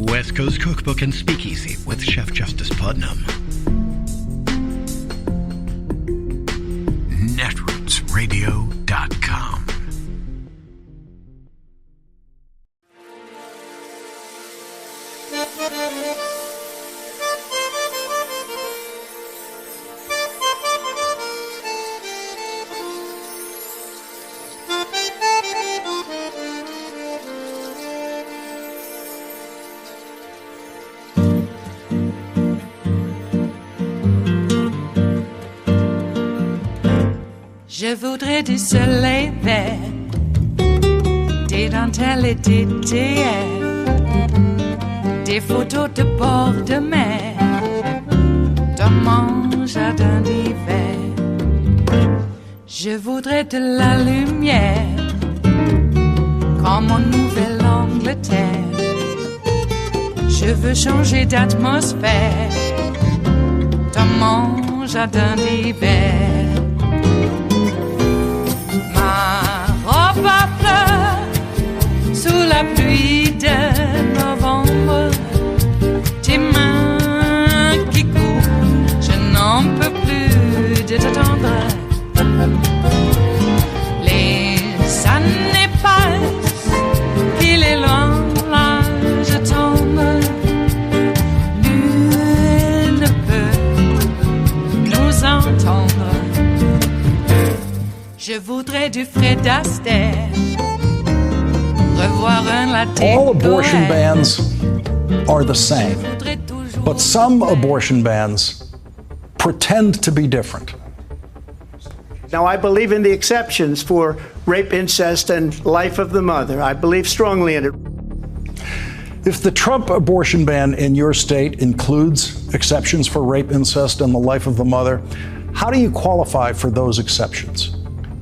West Coast Cookbook and Speakeasy with Chef Justice Putnam. Netrootsradio.com. Je voudrais du soleil vert, des dentelles et des théières, des photos de bord de mer, dans mon jardin d'hiver. Je voudrais de la lumière, comme en Nouvelle-Angleterre. Je veux changer d'atmosphère, dans mon jardin d'hiver. À fleurs sous la pluie de novembre, tes mains qui courent, je n'en peux plus de t'attendre. Les années passent, il est loin, là je tombe. Nul ne peut nous entendre. Je voudrais du Fred Astaire, revoir un latte. All abortion bans are the same, but some abortion bans pretend to be different. Now, I believe in the exceptions for rape, incest, and life of the mother. I believe strongly in it. If the Trump abortion ban in your state includes exceptions for rape, incest, and the life of the mother, how do you qualify for those exceptions?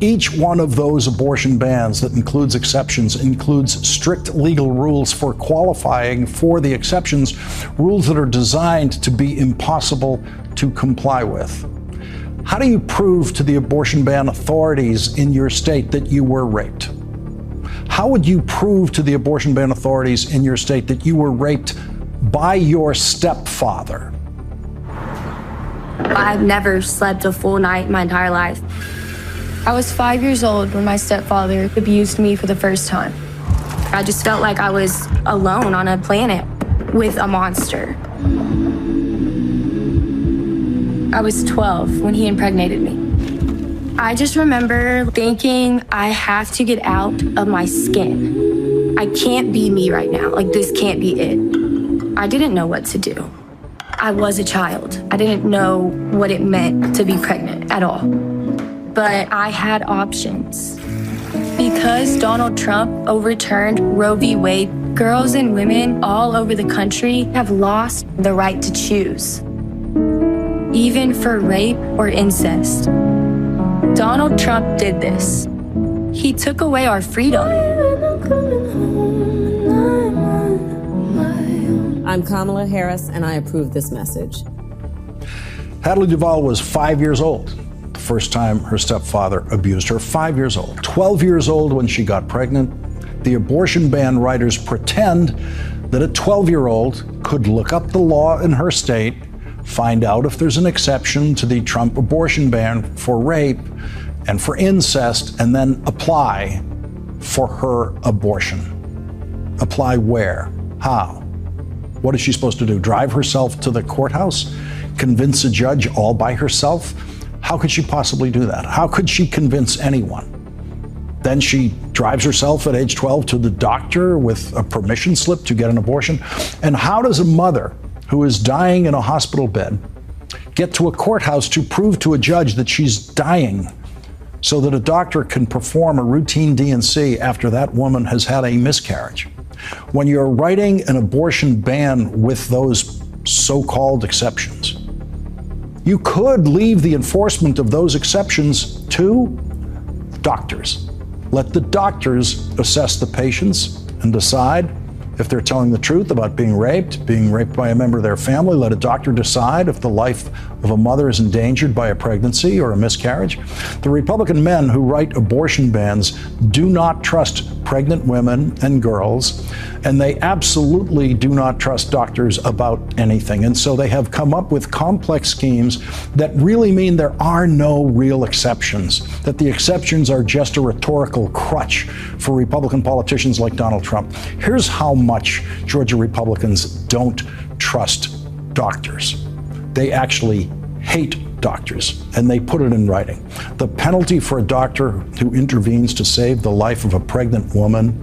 Each one of those abortion bans that includes exceptions includes strict legal rules for qualifying for the exceptions, rules that are designed to be impossible to comply with. How do you prove to the abortion ban authorities in your state that you were raped? How would you prove to the abortion ban authorities in your state that you were raped by your stepfather? I've never slept a full night my entire life. I was 5 years old when my stepfather abused me for the first time. I just felt like I was alone on a planet with a monster. I was 12 when he impregnated me. I just remember thinking, I have to get out of my skin. I can't be me right now. Like, this can't be it. I didn't know what to do. I was a child. I didn't know what it meant to be pregnant at all. But I had options. Because Donald Trump overturned Roe v. Wade, girls and women all over the country have lost the right to choose, even for rape or incest. Donald Trump did this. He took away our freedom. I'm Kamala Harris, and I approve this message. Hadley Duvall was 5 years old the first time her stepfather abused her. 5 years old. 12 years old when she got pregnant. The abortion ban writers pretend that a 12-year-old could look up the law in her state, find out if there's an exception to the Trump abortion ban for rape and for incest, and then apply for her abortion. Apply where? How? What is she supposed to do? Drive herself to the courthouse? Convince a judge all by herself? How could she possibly do that? How could she convince anyone? Then she drives herself at age 12 to the doctor with a permission slip to get an abortion. And how does a mother who is dying in a hospital bed get to a courthouse to prove to a judge that she's dying so that a doctor can perform a routine D&C after that woman has had a miscarriage? When you're writing an abortion ban with those so-called exceptions, you could leave the enforcement of those exceptions to doctors. Let the doctors assess the patients and decide If they're telling the truth about being raped by a member of their family, let a doctor decide if the life of a mother is endangered by a pregnancy or a miscarriage. The Republican men who write abortion bans do not trust pregnant women and girls, and they absolutely do not trust doctors about anything. And so they have come up with complex schemes that really mean there are no real exceptions, that the exceptions are just a rhetorical crutch for Republican politicians like Donald Trump. Here's how much Georgia Republicans don't trust doctors. They actually hate doctors, and they put it in writing. The penalty for a doctor who intervenes to save the life of a pregnant woman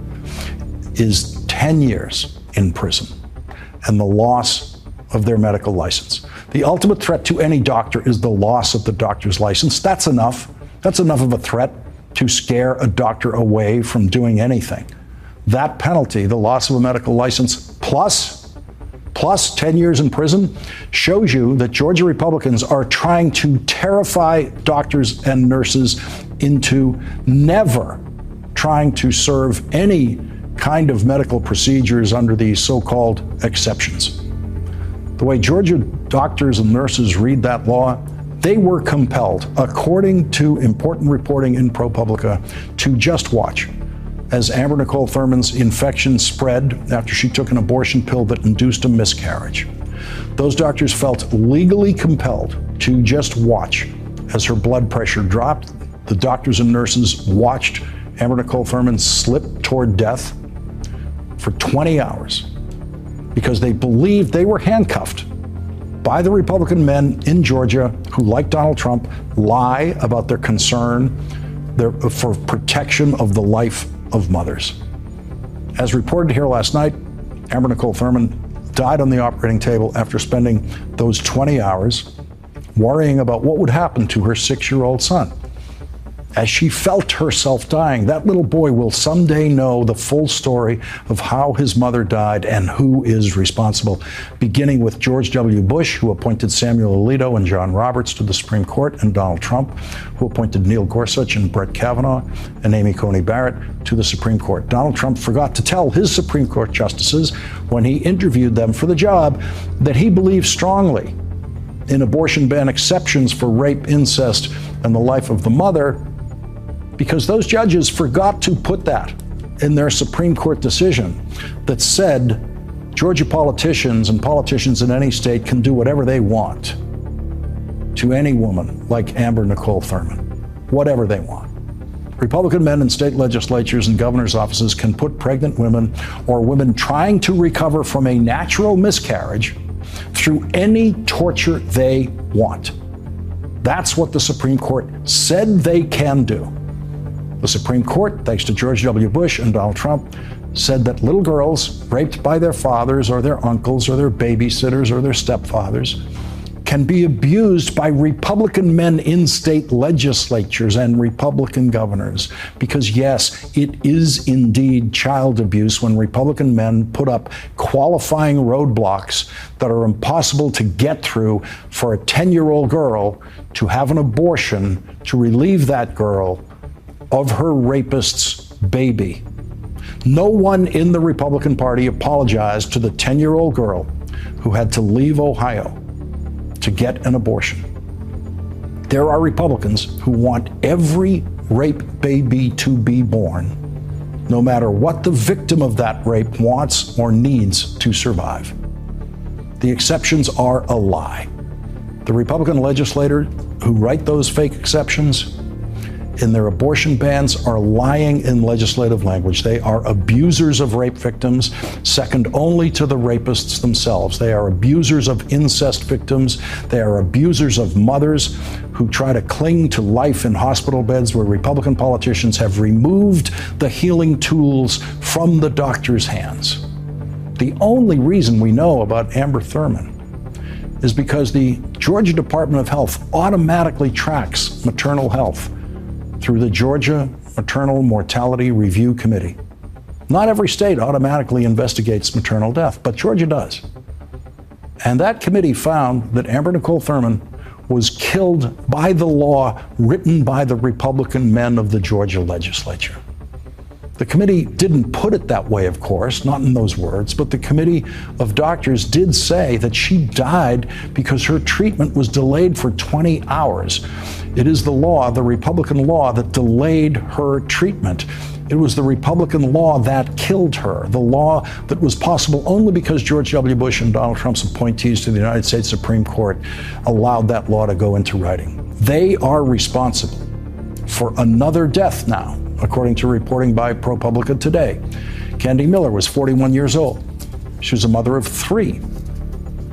is 10 years in prison and the loss of their medical license. The ultimate threat to any doctor is the loss of the doctor's license. That's enough. That's enough of a threat to scare a doctor away from doing anything. That penalty, the loss of a medical license, plus 10 years in prison, shows you that Georgia Republicans are trying to terrify doctors and nurses into never trying to serve any kind of medical procedures under these so-called exceptions. The way Georgia doctors and nurses read that law, they were compelled, according to important reporting in ProPublica, to just watch as Amber Nicole Thurman's infection spread after she took an abortion pill that induced a miscarriage. Those doctors felt legally compelled to just watch as her blood pressure dropped. The doctors and nurses watched Amber Nicole Thurman slip toward death for 20 hours because they believed they were handcuffed by the Republican men in Georgia who, like Donald Trump, lie about their concern for protection of the life of mothers. As reported here last night, Amber Nicole Thurman died on the operating table after spending those 20 hours worrying about what would happen to her 6-year-old son. As she felt herself dying, that little boy will someday know the full story of how his mother died and who is responsible, beginning with George W. Bush, who appointed Samuel Alito and John Roberts to the Supreme Court, and Donald Trump, who appointed Neil Gorsuch and Brett Kavanaugh and Amy Coney Barrett to the Supreme Court. Donald Trump forgot to tell his Supreme Court justices when he interviewed them for the job that he believes strongly in abortion ban exceptions for rape, incest, and the life of the mother, because those judges forgot to put that in their Supreme Court decision that said Georgia politicians and politicians in any state can do whatever they want to any woman like Amber Nicole Thurman, whatever they want. Republican men in state legislatures and governor's offices can put pregnant women or women trying to recover from a natural miscarriage through any torture they want. That's what the Supreme Court said they can do. The Supreme Court, thanks to George W. Bush and Donald Trump, said that little girls raped by their fathers or their uncles or their babysitters or their stepfathers can be abused by Republican men in state legislatures and Republican governors. Because yes, it is indeed child abuse when Republican men put up qualifying roadblocks that are impossible to get through for a 10-year-old girl to have an abortion to relieve that girl of her rapist's baby. No one in the Republican Party apologized to the 10-year-old girl who had to leave Ohio to get an abortion. There are Republicans who want every rape baby to be born, no matter what the victim of that rape wants or needs to survive. The exceptions are a lie. The Republican legislators who write those fake exceptions in their abortion bans are lying in legislative language. They are abusers of rape victims, second only to the rapists themselves. They are abusers of incest victims. They are abusers of mothers who try to cling to life in hospital beds where Republican politicians have removed the healing tools from the doctor's hands. The only reason we know about Amber Thurman is because the Georgia Department of Health automatically tracks maternal health through the Georgia Maternal Mortality Review Committee. Not every state automatically investigates maternal death, but Georgia does. And that committee found that Amber Nicole Thurman was killed by the law written by the Republican men of the Georgia legislature. The committee didn't put it that way, of course, not in those words, but the committee of doctors did say that she died because her treatment was delayed for 20 hours. It is the law, the Republican law, that delayed her treatment. It was the Republican law that killed her, the law that was possible only because George W. Bush and Donald Trump's appointees to the United States Supreme Court allowed that law to go into writing. They are responsible for another death now, according to reporting by ProPublica today. Candy Miller was 41 years old. She was a mother of 3.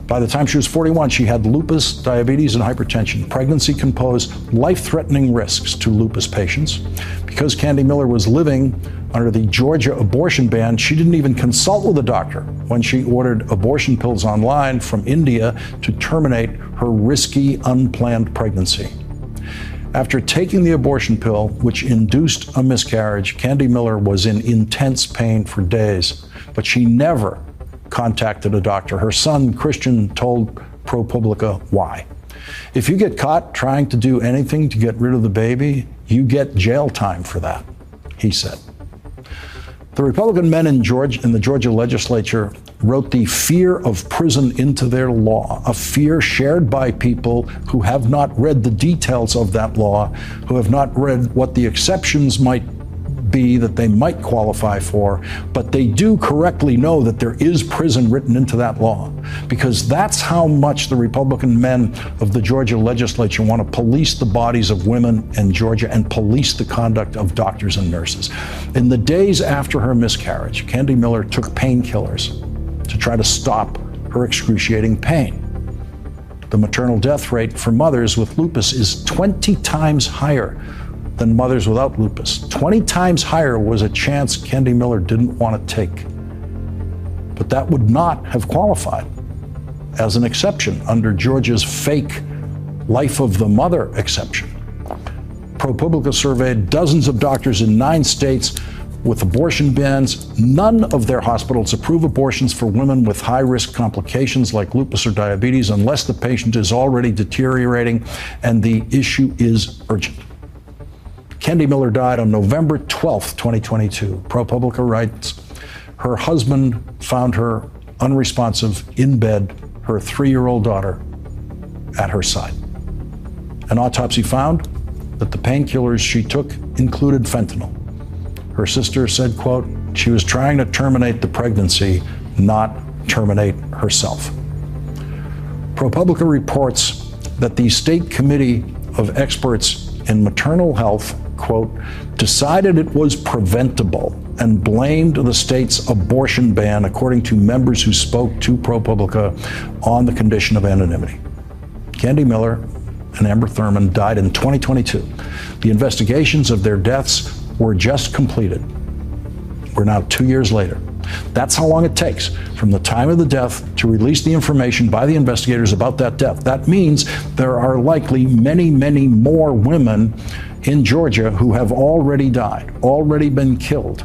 By the time she was 41, she had lupus, diabetes, and hypertension. Pregnancy can pose life-threatening risks to lupus patients. Because Candy Miller was living under the Georgia abortion ban, she didn't even consult with a doctor when she ordered abortion pills online from India to terminate her risky, unplanned pregnancy. After taking the abortion pill, which induced a miscarriage, Candy Miller was in intense pain for days, but she never contacted a doctor. Her son, Christian, told ProPublica why. If you get caught trying to do anything to get rid of the baby, you get jail time for that, he said. The Republican men in the Georgia legislature wrote the fear of prison into their law, a fear shared by people who have not read the details of that law, who have not read what the exceptions might be that they might qualify for, but they do correctly know that there is prison written into that law, because that's how much the Republican men of the Georgia legislature want to police the bodies of women in Georgia and police the conduct of doctors and nurses. In the days after her miscarriage, Candy Miller took painkillers to try to stop her excruciating pain. The maternal death rate for mothers with lupus is 20 times higher than mothers without lupus. 20 times higher was a chance Candy Miller didn't want to take. But that would not have qualified as an exception under Georgia's fake life of the mother exception. ProPublica surveyed dozens of doctors in 9 states with abortion bans. None of their hospitals approve abortions for women with high-risk complications like lupus or diabetes unless the patient is already deteriorating and the issue is urgent. Candy Miller died on November 12th, 2022. ProPublica writes, her husband found her unresponsive in bed, her 3-year-old daughter at her side. An autopsy found that the painkillers she took included fentanyl. Her sister said, quote, she was trying to terminate the pregnancy, not terminate herself. ProPublica reports that the state committee of experts in maternal health, quote, decided it was preventable and blamed the state's abortion ban, according to members who spoke to ProPublica on the condition of anonymity. Candy Miller and Amber Thurman died in 2022. The investigations of their deaths were just completed. We're now 2 years later. That's how long it takes from the time of the death to release the information by the investigators about that death. That means there are likely many, many more women in Georgia who have already died, already been killed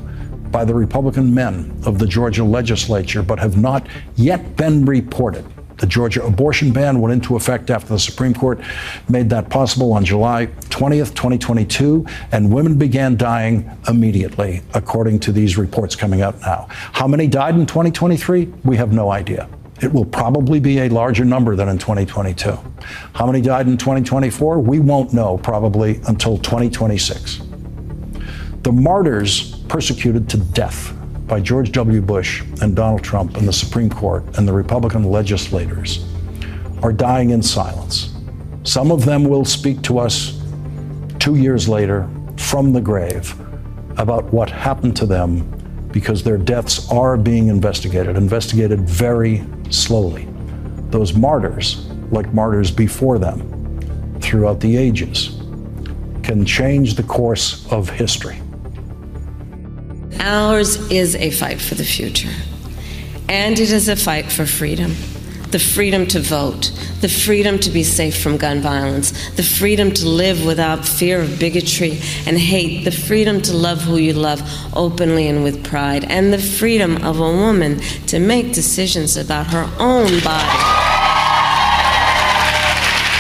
by the Republican men of the Georgia legislature, but have not yet been reported. The Georgia abortion ban went into effect after the Supreme Court made that possible on July 20th, 2022, and women began dying immediately, according to these reports coming out now. How many died in 2023? We have no idea. It will probably be a larger number than in 2022. How many died in 2024? We won't know probably until 2026. The martyrs persecuted to death by George W. Bush and Donald Trump and the Supreme Court and the Republican legislators are dying in silence. Some of them will speak to us 2 years later from the grave about what happened to them, because their deaths are being investigated very slowly. Those martyrs, like martyrs before them throughout the ages, can change the course of history. Ours is a fight for the future, and it is a fight for freedom. The freedom to vote, the freedom to be safe from gun violence, the freedom to live without fear of bigotry and hate, the freedom to love who you love openly and with pride, and the freedom of a woman to make decisions about her own body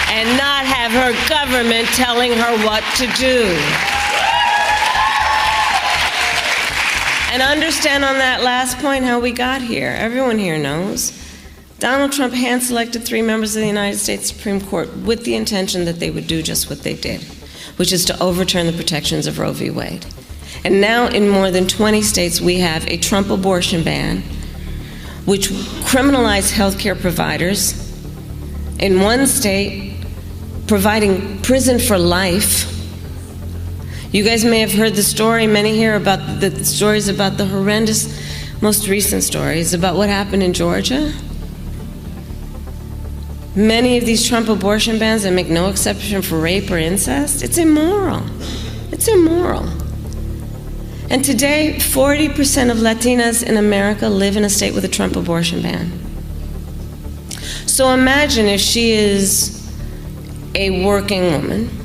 and not have her government telling her what to do. And understand on that last point how we got here. Everyone here knows. Donald Trump hand-selected 3 members of the United States Supreme Court with the intention that they would do just what they did, which is to overturn the protections of Roe v. Wade. And now in more than 20 states we have a Trump abortion ban, which criminalized healthcare providers. In one state, providing prison for life. You guys may have heard the story, many here, about the stories about the horrendous, most recent stories about what happened in Georgia. Many of these Trump abortion bans that make no exception for rape or incest, it's immoral. It's immoral. And today, 40% of Latinas in America live in a state with a Trump abortion ban. So imagine if she is a working woman.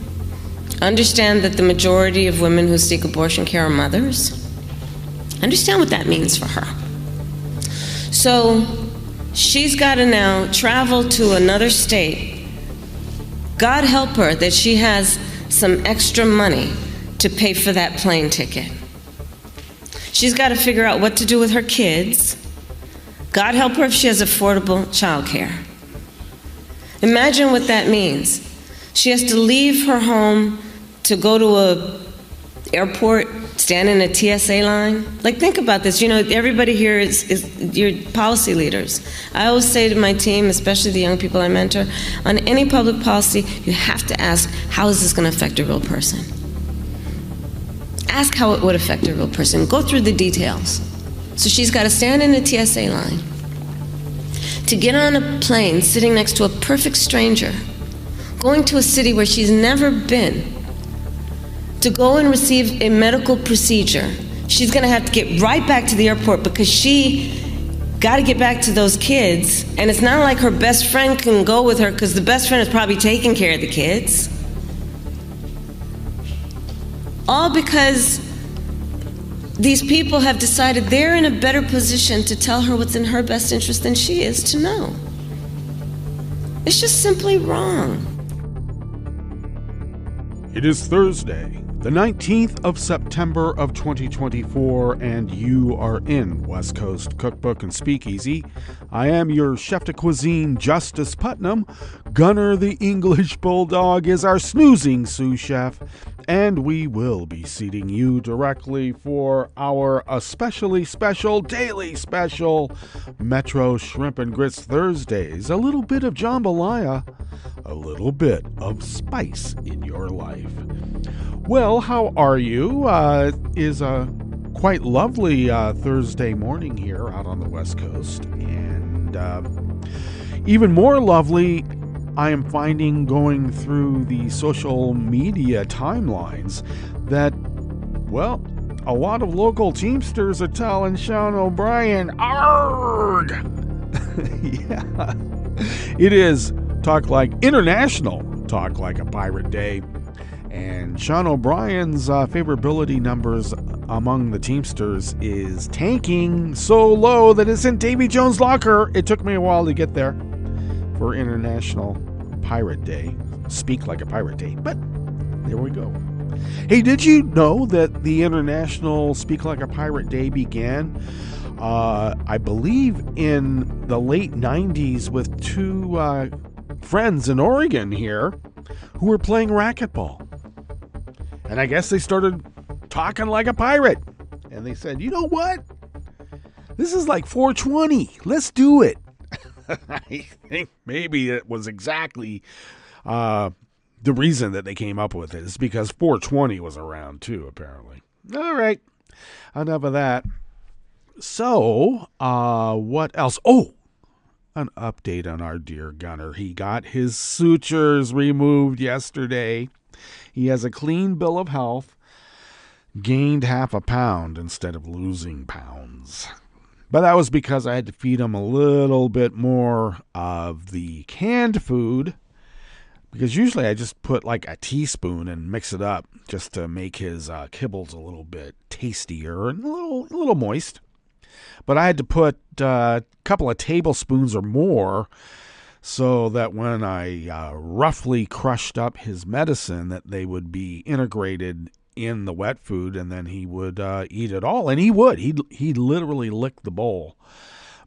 Understand that the majority of women who seek abortion care are mothers. Understand what that means for her. So she's got to now travel to another state. God help her that she has some extra money to pay for that plane ticket. She's got to figure out what to do with her kids. God help her if she has affordable childcare. Imagine what that means. She has to leave her home to go to a airport, stand in a TSA line. Like, think about this. You know, everybody here is your policy leaders. I always say to my team, especially the young people I mentor, on any public policy, you have to ask, how is this going to affect a real person? Ask how it would affect a real person. Go through the details. So she's got to stand in a TSA line, to get on a plane sitting next to a perfect stranger, going to a city where she's never been, to go and receive a medical procedure. She's going to have to get right back to the airport because she got to get back to those kids. And it's not like her best friend can go with her because the best friend is probably taking care of the kids. All because these people have decided they're in a better position to tell her what's in her best interest than she is to know. It's just simply wrong. It is Thursday, the 19th of September of 2024, and you are in West Coast Cookbook and Speakeasy. I am your chef de cuisine, Justice Putnam. Gunner the English Bulldog is our snoozing sous chef, and we will be seating you directly for our especially special, daily special, Metro Shrimp and Grits Thursdays. A little bit of jambalaya, a little bit of spice in your life. Well, how are you? Is a quite lovely Thursday morning here out on the West Coast. And even more lovely, I am finding going through the social media timelines that, well, a lot of local Teamsters are telling Sean O'Brien, "Arrgh!" Yeah, it is International Talk Like a Pirate Day. And Sean O'Brien's favorability numbers among the Teamsters is tanking so low that it's in Davy Jones' locker. It took me a while to get there for International Pirate Day. Speak Like a Pirate Day. But there we go. Hey, did you know that the International Speak Like a Pirate Day began, I believe, in the late 90s with two friends in Oregon here who were playing racquetball. And I guess they started talking like a pirate. And they said, you know what? This is like 420. Let's do it. I think maybe it was exactly the reason that they came up with it. Is because 420 was around too, apparently. All right. Enough of that. So, what else? Oh, an update on our dear Gunner. He got his sutures removed yesterday. He has a clean bill of health, gained 0.5 pound instead of losing pounds. But that was because I had to feed him a little bit more of the canned food, because usually I just put like a teaspoon and mix it up just to make his kibbles a little bit tastier and a little moist. But I had to put a couple of tablespoons or more so that when I roughly crushed up his medicine, that they would be integrated in the wet food, and then he would eat it all. And he would. He'd literally lick the bowl.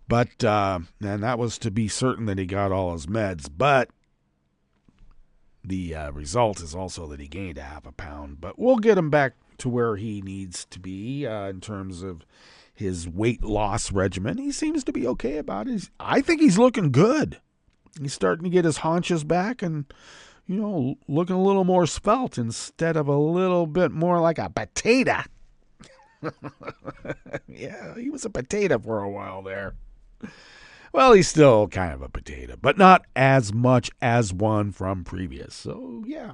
But, and that was to be certain that he got all his meds. But the result is also that he gained a half a pound. But we'll get him back to where he needs to be in terms of his weight loss regimen. He seems to be okay about it. I think he's looking good. He's starting to get his haunches back and, looking a little more svelte instead of a little bit more like a potato. Yeah, he was a potato for a while there. Well, he's still kind of a potato, but not as much as one from previous. So, yeah,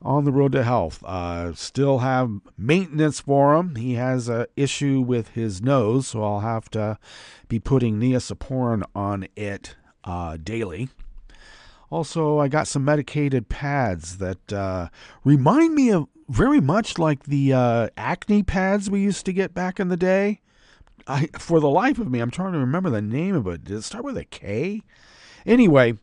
on the road to health. Still have maintenance for him. He has an issue with his nose, so I'll have to be putting Neosporin on it daily. Also, I got some medicated pads that remind me of very much like the acne pads we used to get back in the day. For the life of me, I'm trying to remember the name of it. Did it start with a K? Anyway,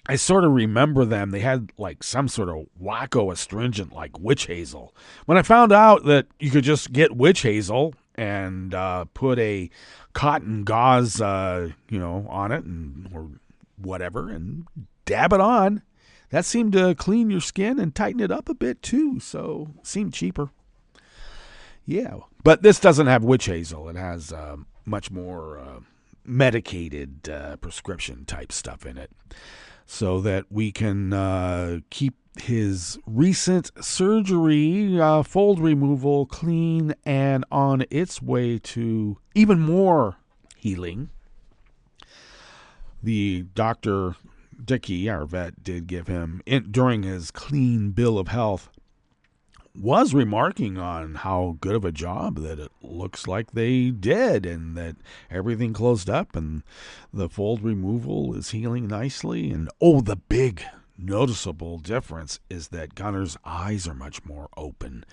I sort of remember them. They had like some sort of wacko astringent like witch hazel. When I found out that you could just get witch hazel and put a cotton gauze, on it or whatever and dab it on, that seemed to clean your skin and tighten it up a bit too. So it seemed cheaper. Yeah, but this doesn't have witch hazel. It has much more medicated prescription type stuff in it so that we can keep his recent surgery, fold removal, clean and on its way to even more healing. The Dr. Dickey, our vet, did give him, during his clean bill of health, was remarking on how good of a job that it looks like they did and that everything closed up and the fold removal is healing nicely. And the big noticeable difference is that Gunner's eyes are much more open.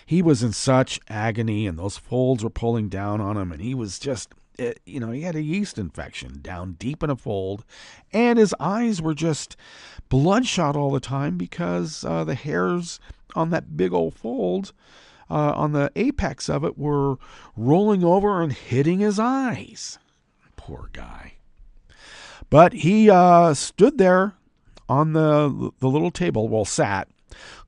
He was in such agony and those folds were pulling down on him and he was just, he had a yeast infection down deep in a fold and his eyes were just bloodshot all the time because the hairs on that big old fold, on the apex of it, were rolling over and hitting his eyes. Poor guy. But he stood there on the little table, sat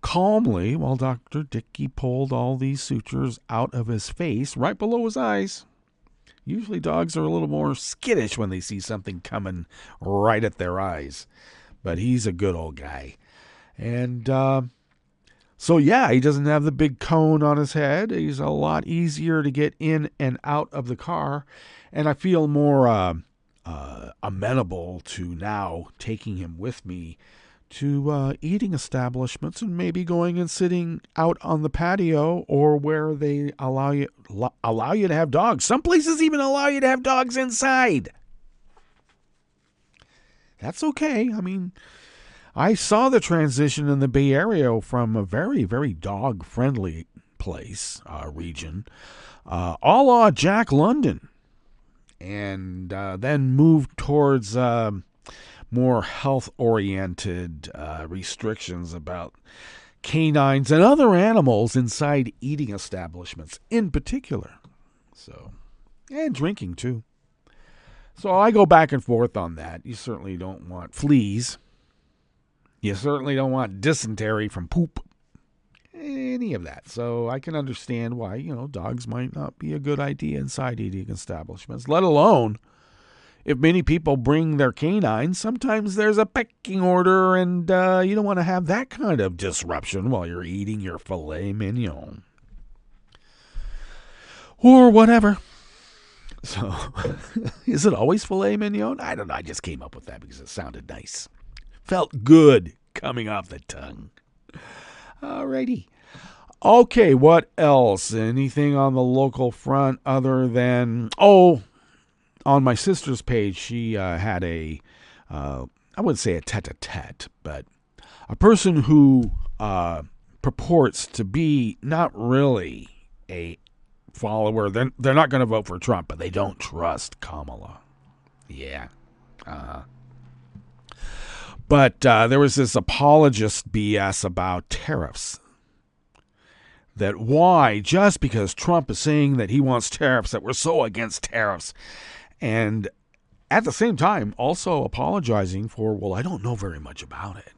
calmly while Dr. Dickey pulled all these sutures out of his face, right below his eyes. Usually dogs are a little more skittish when they see something coming right at their eyes. But he's a good old guy. And so, yeah, he doesn't have the big cone on his head. He's a lot easier to get in and out of the car. And I feel more amenable to now taking him with me to eating establishments and maybe going and sitting out on the patio or where they allow you to have dogs. Some places even allow you to have dogs inside. That's okay. I mean, I saw the transition in the Bay Area from a very, very dog-friendly place, region, a la Jack London, and then moved towards more health-oriented restrictions about canines and other animals inside eating establishments in particular. So, and drinking too. So I go back and forth on that. You certainly don't want fleas. You certainly don't want dysentery from poop. Any of that. So I can understand why, dogs might not be a good idea inside eating establishments, let alone if many people bring their canines. Sometimes there's a pecking order and you don't want to have that kind of disruption while you're eating your filet mignon. Or whatever. So, is it always filet mignon? I don't know. I just came up with that because it sounded nice. Felt good coming off the tongue. Alrighty. Okay, what else? Anything on the local front other than... on my sister's page, she had I wouldn't say a tete-a-tete, but a person who purports to be not really a follower. They're not going to vote for Trump, but they don't trust Kamala. Yeah. But there was this apologist BS about tariffs that why, just because Trump is saying that he wants tariffs, that we're so against tariffs. And at the same time, also apologizing for, well, I don't know very much about it.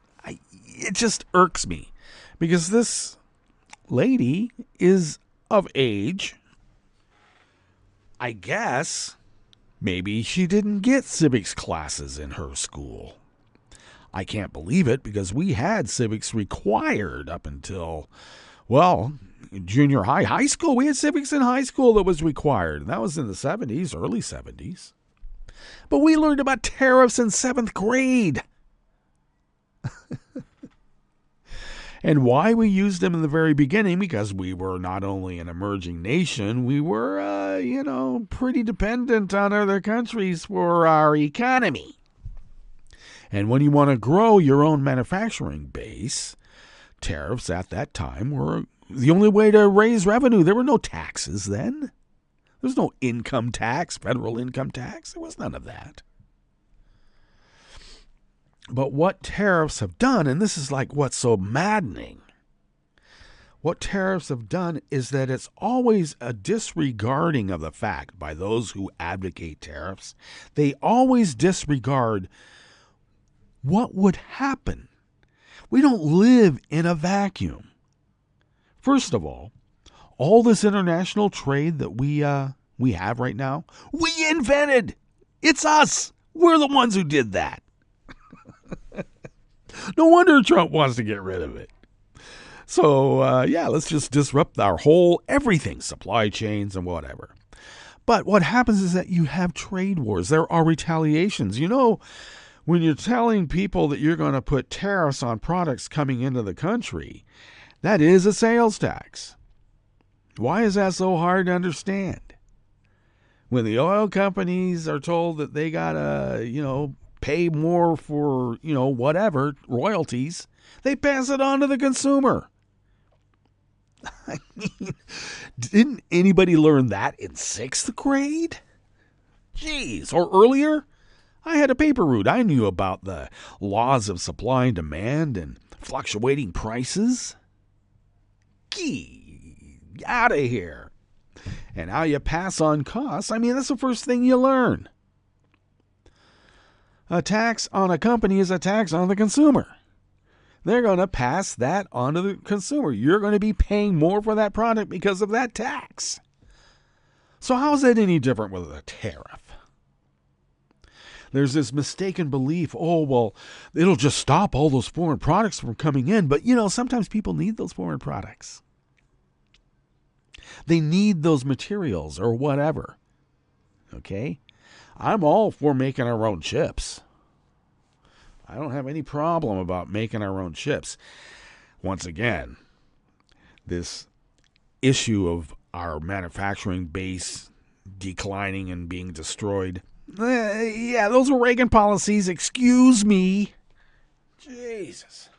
It just irks me because this lady is of age. I guess maybe she didn't get civics classes in her school. I can't believe it because we had civics required up until, well, junior high school. We had civics in high school that was required. And that was in the 70s, early 70s. But we learned about tariffs in 7th grade. And why we used them in the very beginning, because we were not only an emerging nation, we were, pretty dependent on other countries for our economy. And when you want to grow your own manufacturing base, tariffs at that time were the only way to raise revenue. There were no taxes then. There was no income tax, federal income tax. There was none of that. But what tariffs have done, and this is like what's so maddening, what tariffs have done is that it's always a disregarding of the fact by those who advocate tariffs. They always disregard what would happen. We don't live in a vacuum. First of all this international trade that we have right now, we invented. It's us. We're the ones who did that. No wonder Trump wants to get rid of it. So, let's just disrupt our whole everything, supply chains and whatever. But what happens is that you have trade wars. There are retaliations. You know, when you're telling people that you're going to put tariffs on products coming into the country, that is a sales tax. Why is that so hard to understand? When the oil companies are told that they got to, pay more for, whatever, royalties, they pass it on to the consumer. I mean, didn't anybody learn that in 6th grade? Jeez, or earlier? I had a paper route. I knew about the laws of supply and demand and fluctuating prices. Gee, out of here. And how you pass on costs. I mean, that's the first thing you learn. A tax on a company is a tax on the consumer. They're going to pass that on to the consumer. You're going to be paying more for that product because of that tax. So how is that any different with a tariff? There's this mistaken belief, it'll just stop all those foreign products from coming in. But, sometimes people need those foreign products. They need those materials or whatever. Okay? I'm all for making our own chips. I don't have any problem about making our own chips. Once again, this issue of our manufacturing base declining and being destroyed. Those were Reagan policies. Excuse me. Jesus.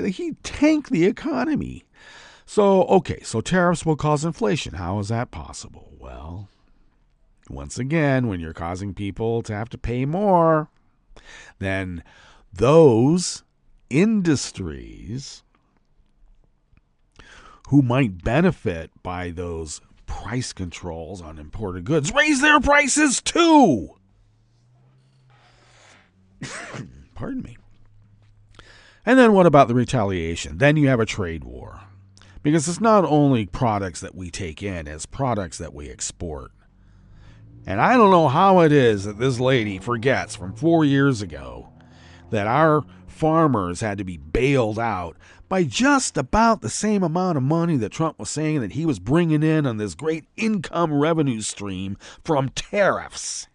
He tanked the economy. So tariffs will cause inflation. How is that possible? Well, once again, when you're causing people to have to pay more, then those industries who might benefit by those price controls on imported goods raise their prices too. Pardon me. And then what about the retaliation? Then you have a trade war. Because it's not only products that we take in, it's products that we export. And I don't know how it is that this lady forgets from 4 years ago that our farmers had to be bailed out by just about the same amount of money that Trump was saying that he was bringing in on this great income revenue stream from tariffs.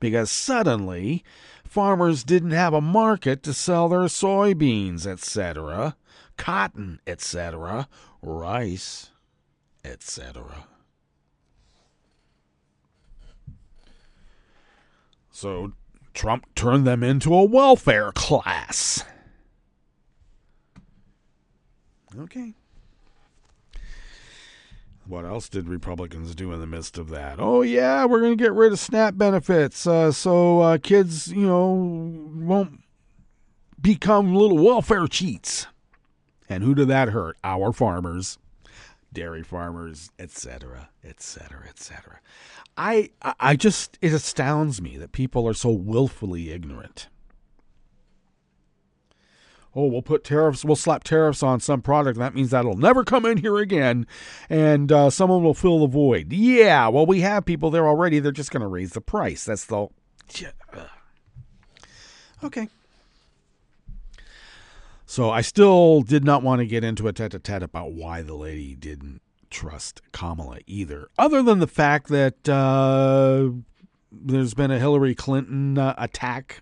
Because suddenly, farmers didn't have a market to sell their soybeans, etc., cotton, etc., rice, etc. So Trump turned them into a welfare class. Okay. What else did Republicans do in the midst of that? Oh, yeah, we're going to get rid of SNAP benefits so kids, won't become little welfare cheats. And who did that hurt? Our farmers, dairy farmers, etc., etc., etc. I just, it astounds me that people are so willfully ignorant. Oh, we'll slap tariffs on some product. That means that'll never come in here again, and someone will fill the void. Yeah, well, we have people there already. They're just going to raise the price. That's the... Okay. So I still did not want to get into a tete-a-tete about why the lady didn't trust Kamala either, other than the fact that there's been a Hillary Clinton attack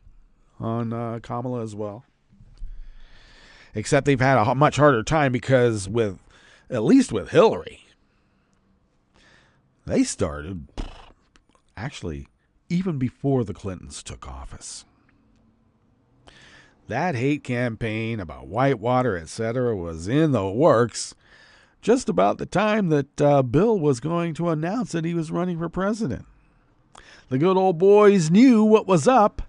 on Kamala as well. Except they've had a much harder time because at least with Hillary, they started actually even before the Clintons took office. That hate campaign about Whitewater, etc., was in the works just about the time that Bill was going to announce that he was running for president. The good old boys knew what was up,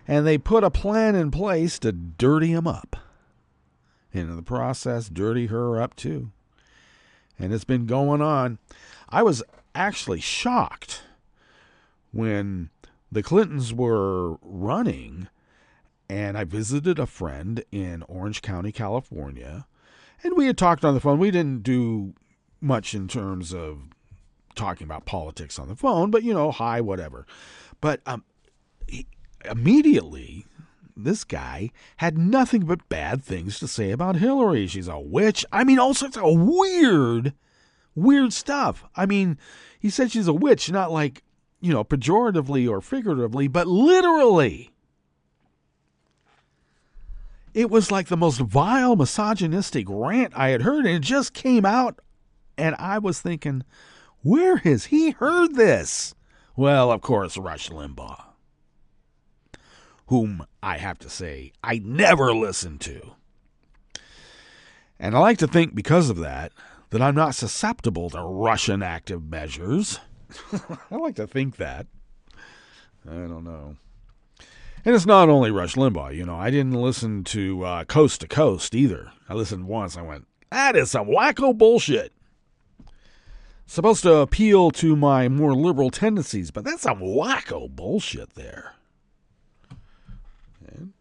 and they put a plan in place to dirty him up. And in the process, dirty her up too. And it's been going on. I was actually shocked when the Clintons were running, and I visited a friend in Orange County, California, and we had talked on the phone. We didn't do much in terms of talking about politics on the phone, but, hi, whatever. But immediately... this guy had nothing but bad things to say about Hillary. She's a witch. I mean, all sorts of weird stuff. I mean, he said she's a witch, not like, pejoratively or figuratively, but literally. It was like the most vile, misogynistic rant I had heard, and it just came out, and I was thinking, where has he heard this? Well, of course, Rush Limbaugh, whom I have to say I never listened to. And I like to think because of that I'm not susceptible to Russian active measures. I like to think that. I don't know. And it's not only Rush Limbaugh. I didn't listen to Coast to Coast either. I listened once. I went, that is some wacko bullshit. Supposed to appeal to my more liberal tendencies, but that's some wacko bullshit there. And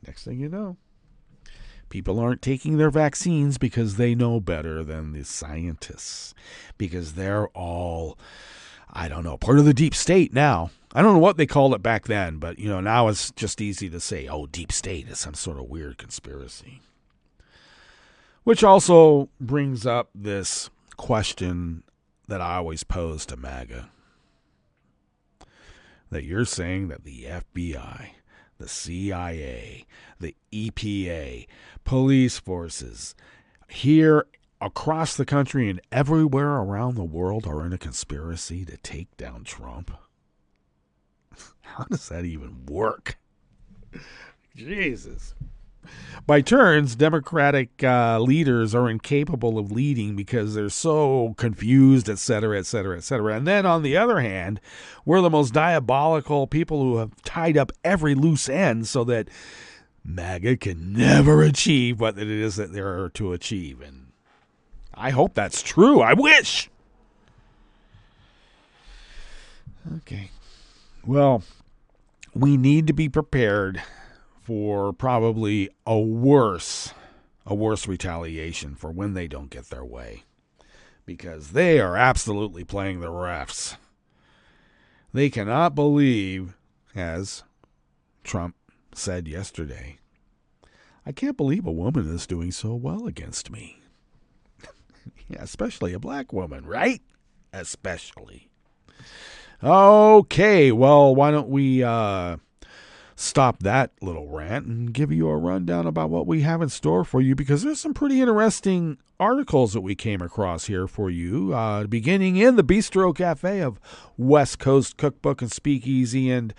next thing you know, people aren't taking their vaccines because they know better than the scientists. Because they're all, part of the deep state now. I don't know what they called it back then, but, now it's just easy to say, deep state is some sort of weird conspiracy. Which also brings up this question that I always pose to MAGA. That you're saying that the FBI, the CIA, the EPA, police forces here across the country and everywhere around the world are in a conspiracy to take down Trump. How does that even work? Jesus. By turns, Democratic leaders are incapable of leading because they're so confused, et cetera, et cetera, et cetera. And then on the other hand, we're the most diabolical people who have tied up every loose end so that MAGA can never achieve what it is that they're to achieve. And I hope that's true. I wish. Okay. Well, we need to be prepared for probably a worse retaliation for when they don't get their way. Because they are absolutely playing the refs. They cannot believe, as Trump said yesterday, I can't believe a woman is doing so well against me. Yeah, especially a black woman, right? Especially. Okay, well, why don't we stop that little rant and give you a rundown about what we have in store for you, because there's some pretty interesting articles that we came across here for you, beginning in the Bistro Cafe of West Coast Cookbook and Speakeasy. And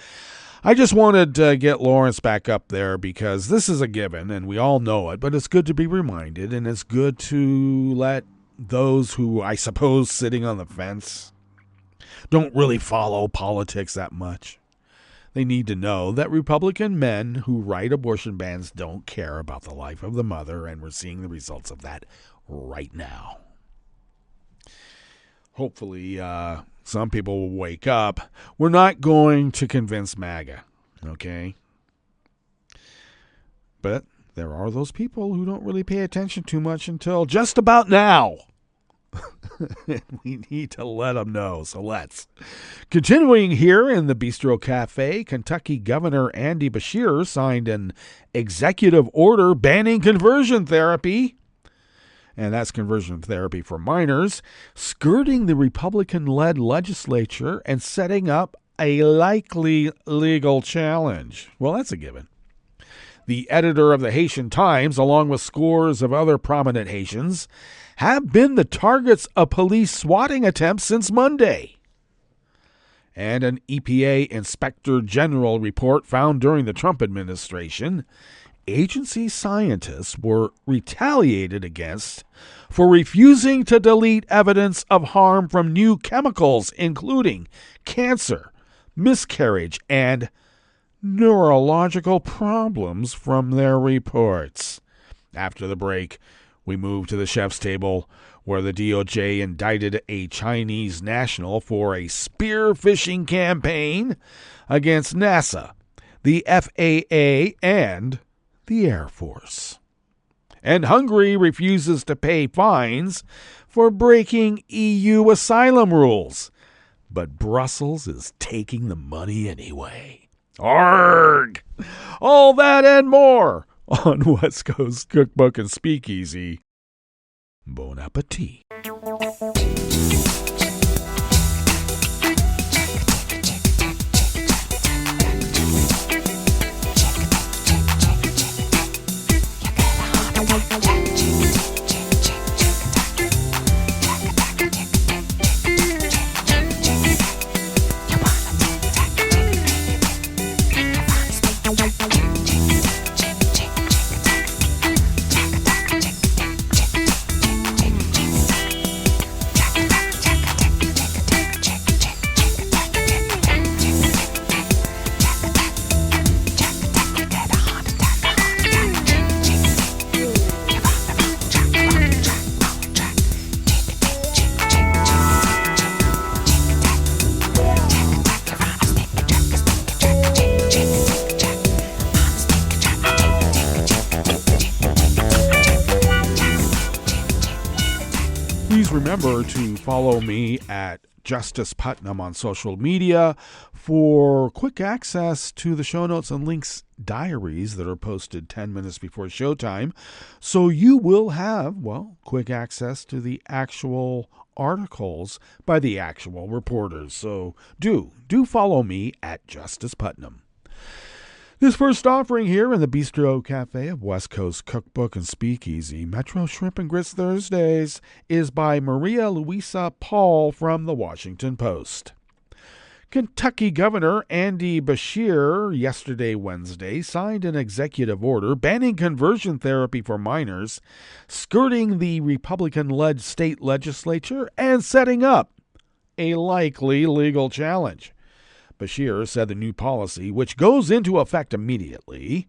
I just wanted to get Lawrence back up there because this is a given and we all know it, but it's good to be reminded, and it's good to let those who, I suppose, sitting on the fence, don't really follow politics that much. They need to know that Republican men who write abortion bans don't care about the life of the mother, and we're seeing the results of that right now. Hopefully, some people will wake up. We're not going to convince MAGA, okay? But there are those people who don't really pay attention too much until just about now. We need to let them know, so let's. Continuing here in the Bistro Cafe, Kentucky Governor Andy Beshear signed an executive order banning conversion therapy, and that's conversion therapy for minors, skirting the Republican-led legislature and setting up a likely legal challenge. Well, that's a given. The editor of the Haitian Times, along with scores of other prominent Haitians, have been the targets of police swatting attempts since Monday. And an EPA Inspector General report found during the Trump administration, agency scientists were retaliated against for refusing to delete evidence of harm from new chemicals, including cancer, miscarriage, and neurological problems from their reports. After the break, we move to the chef's table, where the DOJ indicted a Chinese national for a spear phishing campaign against NASA, the FAA, and the Air Force. And Hungary refuses to pay fines for breaking EU asylum rules, but Brussels is taking the money anyway. Arrgh! All that and more on West Coast Cookbook and Speakeasy. Bon appetit. Remember to follow me at Justice Putnam on social media for quick access to the show notes and links diaries that are posted 10 minutes before showtime. So you will have, well, quick access to the actual articles by the actual reporters. So do follow me at Justice Putnam. This first offering here in the Bistro Cafe of West Coast Cookbook and Speakeasy, Metro Shrimp and Grits Thursdays, is by Maria Luisa Paul from the Washington Post. Kentucky Governor Andy Beshear, yesterday Wednesday, signed an executive order banning conversion therapy for minors, skirting the Republican-led state legislature and setting up a likely legal challenge. Beshear said the new policy, which goes into effect immediately,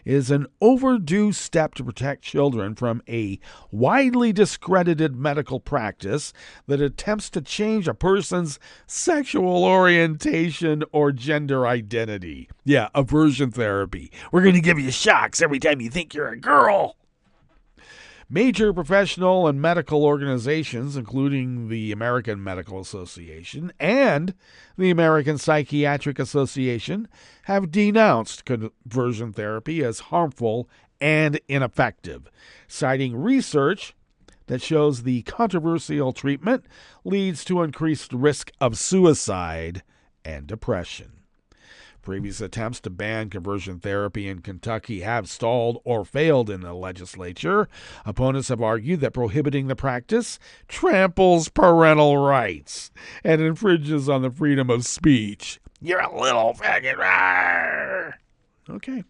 is an overdue step to protect children from a widely discredited medical practice that attempts to change a person's sexual orientation or gender identity. Yeah, aversion therapy. We're going to give you shocks every time you think you're a girl. Major professional and medical organizations, including the American Medical Association and the American Psychiatric Association, have denounced conversion therapy as harmful and ineffective, citing research that shows the controversial treatment leads to increased risk of suicide and depression. Previous attempts to ban conversion therapy in Kentucky have stalled or failed in the legislature. Opponents have argued that prohibiting the practice tramples parental rights and infringes on the freedom of speech. You're a little faggot. Rawr. Okay.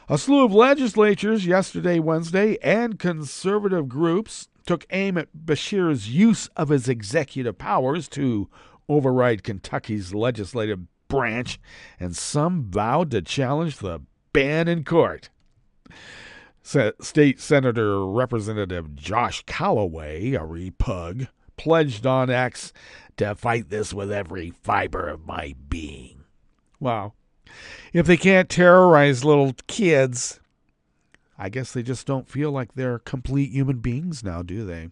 A slew of legislatures yesterday, Wednesday, and conservative groups took aim at Beshear's use of his executive powers to override Kentucky's legislative branch, and some vowed to challenge the ban in court. State Senator Representative Josh Calloway, a repug, pledged on X to fight this with every fiber of my being. Wow. If they can't terrorize little kids, I guess they just don't feel like they're complete human beings now, do they?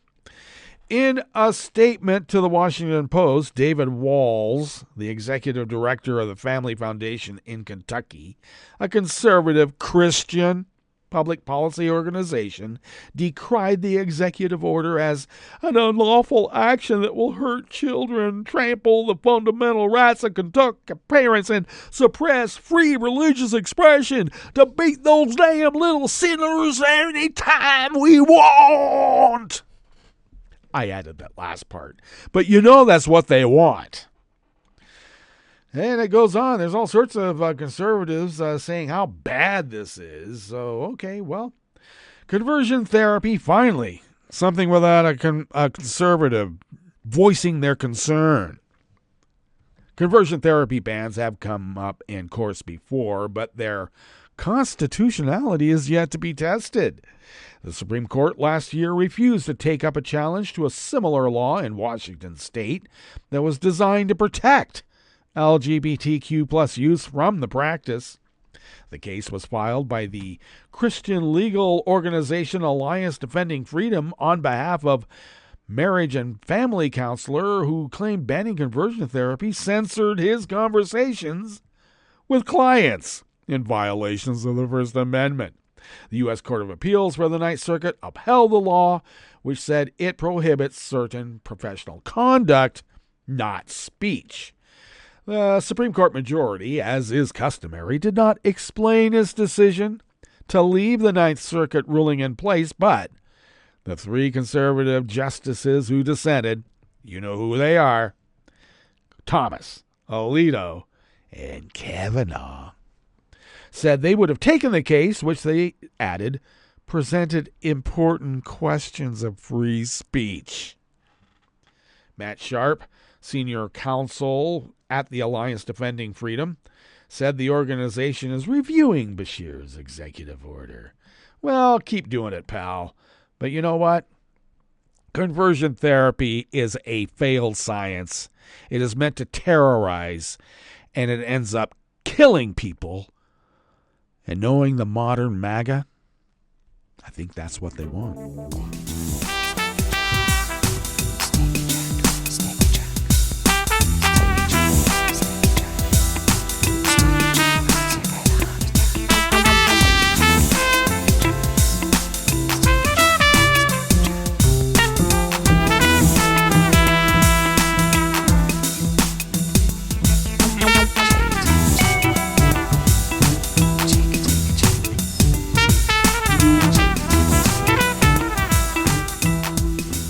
In a statement to the Washington Post, David Walls, the executive director of the Family Foundation in Kentucky, a conservative Christian public policy organization, decried the executive order as an unlawful action that will hurt children, trample the fundamental rights of Kentucky parents, and suppress free religious expression to beat those damn little sinners anytime we want. I added that last part, but that's what they want. And it goes on. There's all sorts of conservatives saying how bad this is. So, okay, well, conversion therapy, finally. Something without a conservative voicing their concern. Conversion therapy bans have come up in courts before, but their constitutionality is yet to be tested. The Supreme Court last year refused to take up a challenge to a similar law in Washington state that was designed to protect LGBTQ plus youth from the practice. The case was filed by the Christian legal organization Alliance Defending Freedom on behalf of marriage and family counselor who claimed banning conversion therapy censored his conversations with clients in violations of the First Amendment. The U.S. Court of Appeals for the Ninth Circuit upheld the law, which said it prohibits certain professional conduct, not speech. The Supreme Court majority, as is customary, did not explain its decision to leave the Ninth Circuit ruling in place, but the three conservative justices who dissented, you know who they are, Thomas, Alito, and Kavanaugh, said they would have taken the case, which they added, presented important questions of free speech. Matt Sharp, senior counsel at the Alliance Defending Freedom, said the organization is reviewing Beshear's executive order. Well, keep doing it, pal. But you know what? Conversion therapy is a failed science. It is meant to terrorize, and it ends up killing people. And knowing the modern MAGA, I think that's what they want.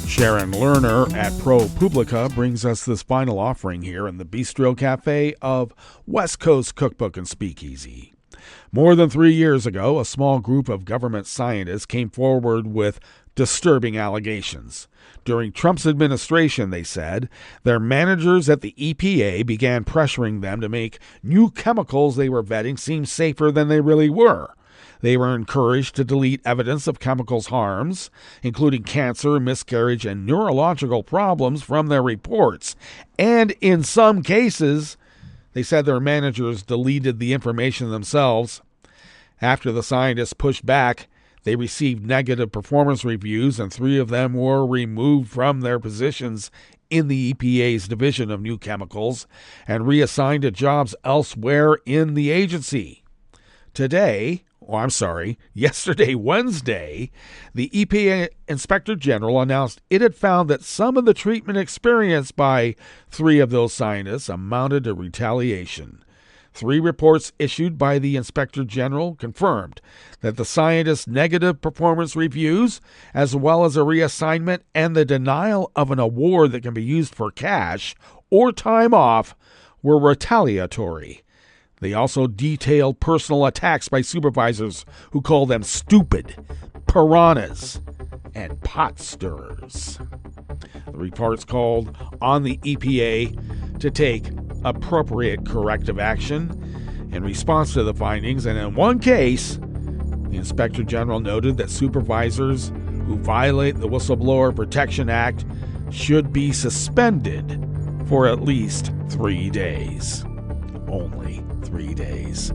Sharon Lerner at ProPublica brings us this final offering here in the Bistro Cafe of West Coast Cookbook and Speakeasy. More than 3 years ago, a small group of government scientists came forward with disturbing allegations. During Trump's administration, they said, their managers at the EPA began pressuring them to make new chemicals they were vetting seem safer than they really were. They were encouraged to delete evidence of chemicals' harms, including cancer, miscarriage, and neurological problems from their reports. And in some cases, they said their managers deleted the information themselves. After the scientists pushed back, they received negative performance reviews, and 3 of them were removed from their positions in the EPA's Division of New Chemicals and reassigned to jobs elsewhere in the agency. Yesterday, Wednesday, the EPA Inspector General announced it had found that some of the treatment experienced by 3 of those scientists amounted to retaliation. 3 reports issued by the Inspector General confirmed that the scientists' negative performance reviews, as well as a reassignment and the denial of an award that can be used for cash or time off, were retaliatory. They also detailed personal attacks by supervisors who called them stupid, piranhas, and pot stirrers. The reports called on the EPA to take appropriate corrective action in response to the findings, and in one case, the Inspector General noted that supervisors who violate the Whistleblower Protection Act should be suspended for at least 3 days. Only 3 days.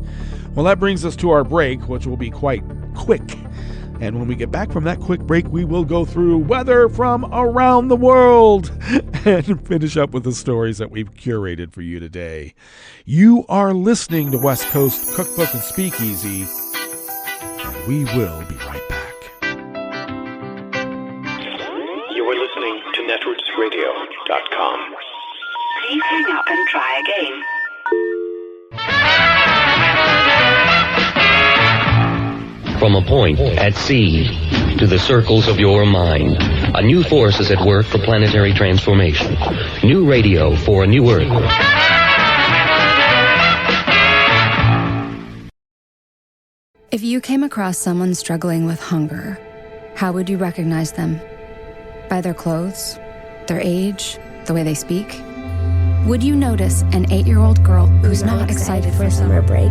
Well, that brings us to our break, which will be quite quick. And when we get back from that quick break, we will go through weather from around the world and finish up with the stories that we've curated for you today. You are listening to West Coast Cookbook and Speakeasy, and we will be right back. You are listening to netrootsradio.com. Please hang up and try again. From a point at sea to the circles of your mind, a new force is at work for planetary transformation. New radio for a new Earth. If you came across someone struggling with hunger, how would you recognize them? By their clothes, their age, the way they speak? Would you notice an 8-year-old girl who's not excited for summer break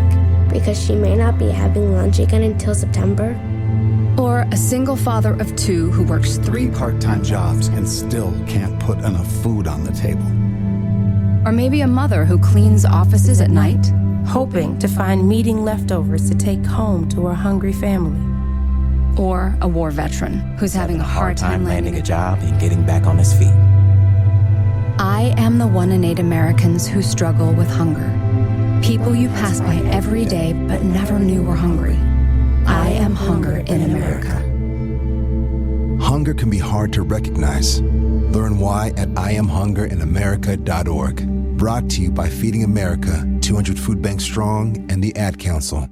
because she may not be having lunch again until September? Or a single father of 2 who works 3 part-time jobs and still can't put enough food on the table? Or maybe a mother who cleans offices at night, hoping to find meeting leftovers to take home to her hungry family. Or a war veteran who's having a hard time landing a job and getting back on his feet. I am the 1 in 8 Americans who struggle with hunger. People you pass by every day but never knew were hungry. I am hunger in America. Hunger can be hard to recognize. Learn why at IamHungerInAmerica.org. Brought to you by Feeding America, 200 Food Banks Strong, and the Ad Council.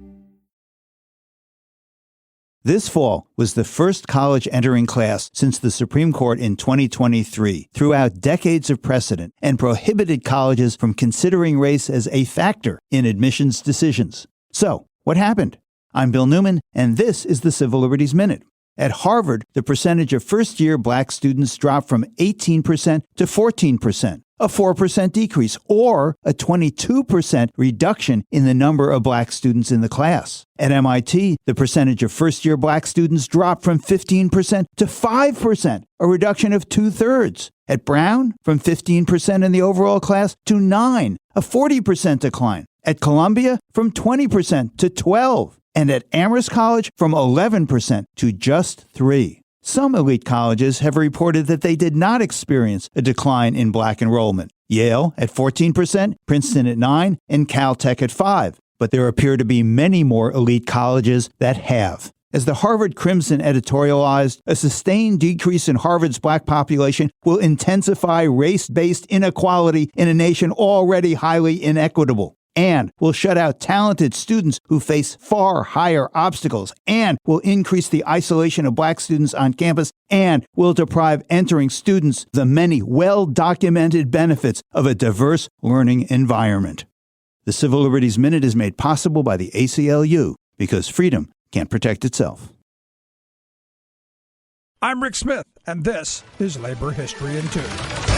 This fall was the first college entering class since the Supreme Court in 2023 threw out decades of precedent and prohibited colleges from considering race as a factor in admissions decisions. So, what happened? I'm Bill Newman, and this is the Civil Liberties Minute. At Harvard, the percentage of first-year black students dropped from 18% to 14%, a 4% decrease, or a 22% reduction in the number of black students in the class. At MIT, the percentage of first-year black students dropped from 15% to 5%, a reduction of 2/3. At Brown, from 15% in the overall class to 9%, a 40% decline. At Columbia, from 20% to 12%. And at Amherst College, from 11% to just 3%. Some elite colleges have reported that they did not experience a decline in black enrollment. Yale at 14%, Princeton at 9%, and Caltech at 5%. But there appear to be many more elite colleges that have. As the Harvard Crimson editorialized, a sustained decrease in Harvard's black population will intensify race-based inequality in a nation already highly inequitable, and will shut out talented students who face far higher obstacles, and will increase the isolation of black students on campus, and will deprive entering students the many well-documented benefits of a diverse learning environment. The Civil Liberties Minute is made possible by the ACLU, because freedom can't protect itself. I'm Rick Smith, and this is Labor History in 2.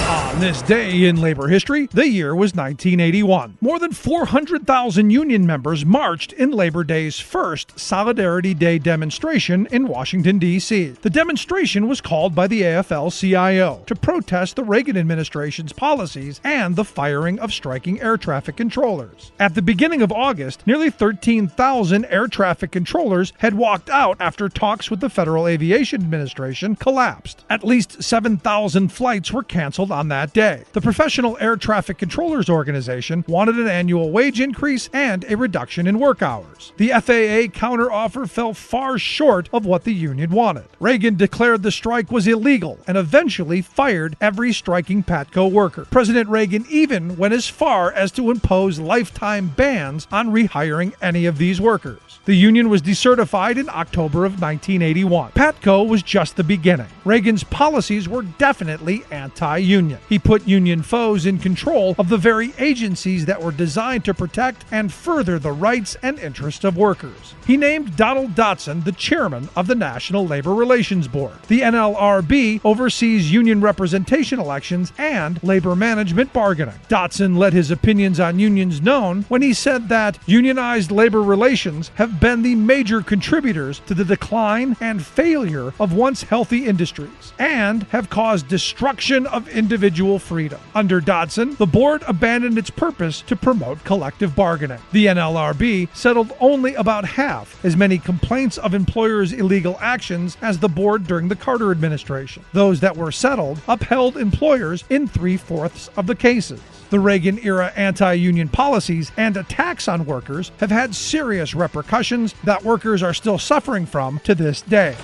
On this day in labor history, the year was 1981. More than 400,000 union members marched in Labor Day's first Solidarity Day demonstration in Washington, D.C. The demonstration was called by the AFL-CIO to protest the Reagan administration's policies and the firing of striking air traffic controllers. At the beginning of August, nearly 13,000 air traffic controllers had walked out after talks with the Federal Aviation Administration collapsed. At least 7,000 flights were canceled on that day. The Professional Air Traffic Controllers Organization wanted an annual wage increase and a reduction in work hours. The FAA counteroffer fell far short of what the union wanted. Reagan declared the strike was illegal and eventually fired every striking PATCO worker. President Reagan even went as far as to impose lifetime bans on rehiring any of these workers. The union was decertified in October of 1981. PATCO was just the beginning. Reagan's policies were definitely anti-union. union. He put union foes in control of the very agencies that were designed to protect and further the rights and interests of workers. He named Donald Dotson the chairman of the National Labor Relations Board. The NLRB oversees union representation elections and labor management bargaining. Dotson let his opinions on unions known when he said that unionized labor relations have been the major contributors to the decline and failure of once healthy industries and have caused destruction of individual freedom. Under Dotson, the board abandoned its purpose to promote collective bargaining. The NLRB settled only about half as many complaints of employers' illegal actions as the board during the Carter administration. Those that were settled upheld employers in 3/4 of the cases. The Reagan-era anti-union policies and attacks on workers have had serious repercussions that workers are still suffering from to this day.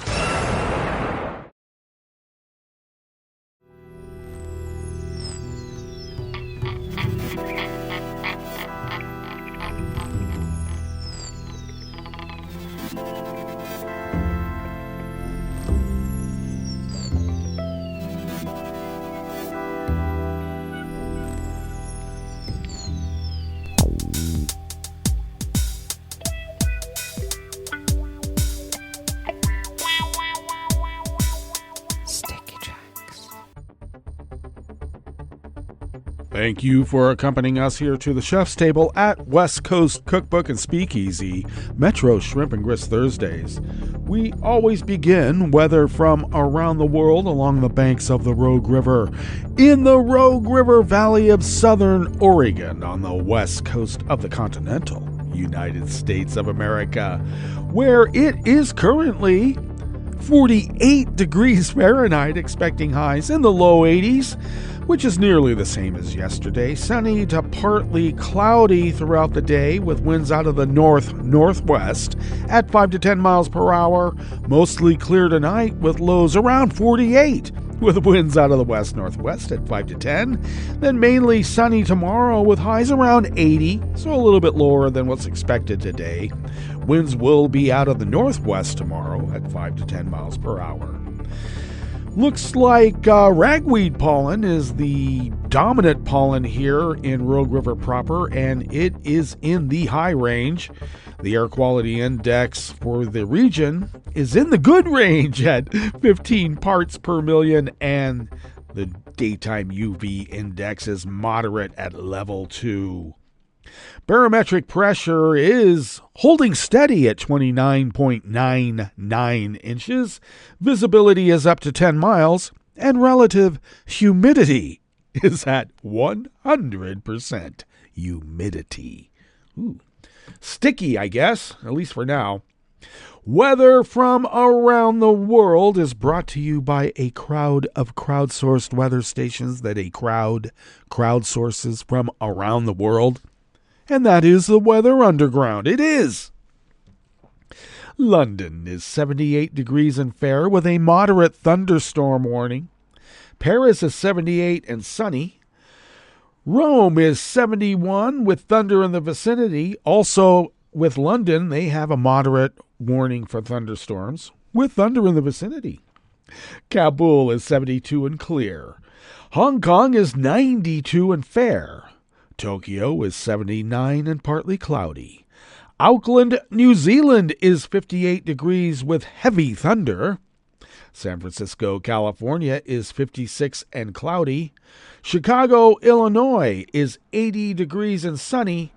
Thank you for accompanying us here to the Chef's Table at West Coast Cookbook and Speakeasy, Metro Shrimp and Grits Thursdays. We always begin weather from around the world along the banks of the Rogue River, in the Rogue River Valley of Southern Oregon on the west coast of the continental United States of America, where it is currently 48 degrees Fahrenheit, expecting highs in the low 80s, which is nearly the same as yesterday. Sunny to partly cloudy throughout the day with winds out of the north-northwest at 5 to 10 miles per hour. Mostly clear tonight with lows around 48 with winds out of the west-northwest at 5 to 10. Then mainly sunny tomorrow with highs around 80, so a little bit lower than what's expected today. Winds will be out of the northwest tomorrow at 5 to 10 miles per hour. Looks like ragweed pollen is the dominant pollen here in Rogue River proper, and it is in the high range. The air quality index for the region is in the good range at 15 parts per million, and the daytime UV index is moderate at level 2. Barometric pressure is holding steady at 29.99 inches. Visibility is up to 10 miles, and relative humidity is at 100% humidity. Ooh. Sticky, I guess, at least for now. Weather from around the world is brought to you by a crowd of crowdsourced weather stations that a crowd crowdsources from around the world. And that is the Weather Underground. It is. London is 78 degrees and fair with a moderate thunderstorm warning. Paris is 78 and sunny. Rome is 71 with thunder in the vicinity. Also with London, they have a moderate warning for thunderstorms with thunder in the vicinity. Kabul is 72 and clear. Hong Kong is 92 and fair. Tokyo is 79 and partly cloudy. Auckland, New Zealand is 58 degrees with heavy thunder. San Francisco, California is 56 and cloudy. Chicago, Illinois is 80 degrees and sunny.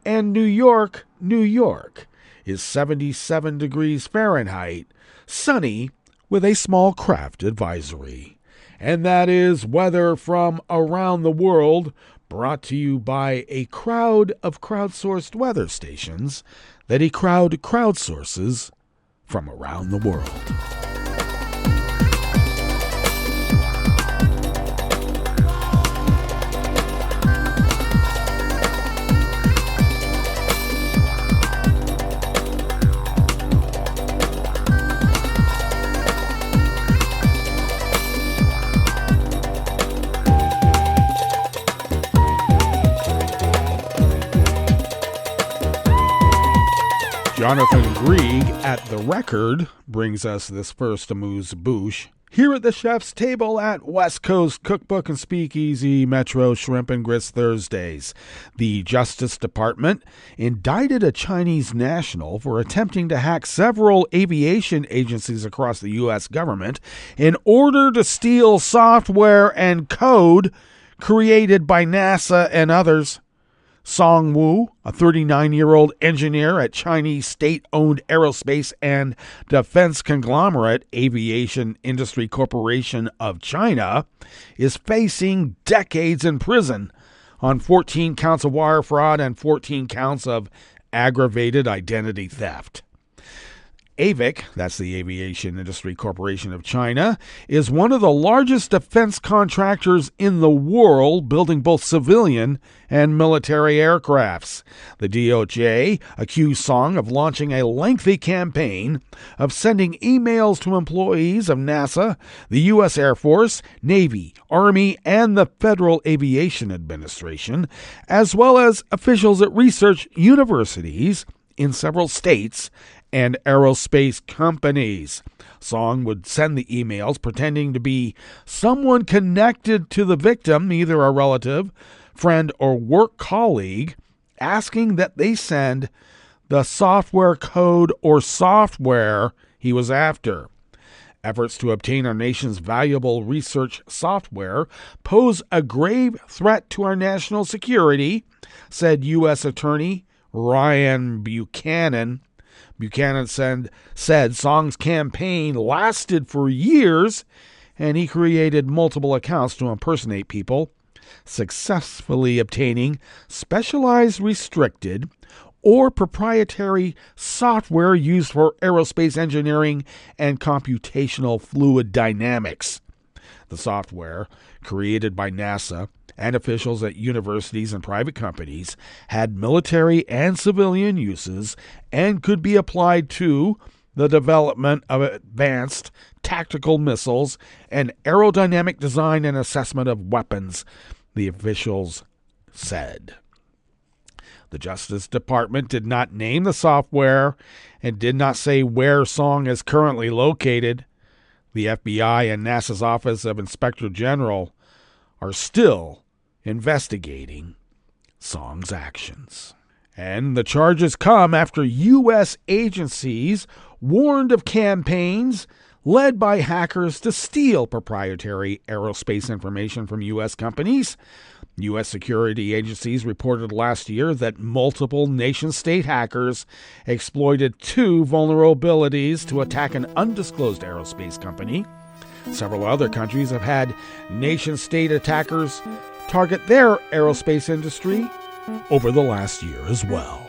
And New York is 77 degrees Fahrenheit, sunny with a small craft advisory. And that is weather from around the world, brought to you by a crowd of crowdsourced weather stations that a crowd crowdsources from around the world. Jonathan Grieg at The Record brings us this first amuse-bouche. Here at the chef's table at West Coast Cookbook and Speakeasy, Metro Shrimp and Grits Thursdays. The Justice Department indicted a Chinese national for attempting to hack several aviation agencies across the U.S. government in order to steal software and code created by NASA and others. Song Wu, a 39-year-old engineer at Chinese state-owned aerospace and defense conglomerate Aviation Industry Corporation of China, is facing decades in prison on 14 counts of wire fraud and 14 counts of aggravated identity theft. AVIC, that's the Aviation Industry Corporation of China, is one of the largest defense contractors in the world, building both civilian and military aircrafts. The DOJ accused Song of launching a lengthy campaign of sending emails to employees of NASA, the U.S. Air Force, Navy, Army, and the Federal Aviation Administration, as well as officials at research universities in several states and aerospace companies. Song would send the emails pretending to be someone connected to the victim, either a relative, friend, or work colleague, asking that they send the software code or software he was after. Efforts to obtain our nation's valuable research software pose a grave threat to our national security, said U.S. Attorney Ryan Buchanan. Buchanan said Song's campaign lasted for years, and he created multiple accounts to impersonate people, successfully obtaining specialized, restricted, or proprietary software used for aerospace engineering and computational fluid dynamics. The software, created by NASA and officials at universities and private companies, had military and civilian uses and could be applied to the development of advanced tactical missiles and aerodynamic design and assessment of weapons, the officials said. The Justice Department did not name the software and did not say where Song is currently located. The FBI and NASA's Office of Inspector General are still investigating Song's actions. And the charges come after U.S. agencies warned of campaigns led by hackers to steal proprietary aerospace information from U.S. companies. U.S. security agencies reported last year that multiple nation-state hackers exploited 2 vulnerabilities to attack an undisclosed aerospace company. Several other countries have had nation-state attackers target their aerospace industry over the last year as well.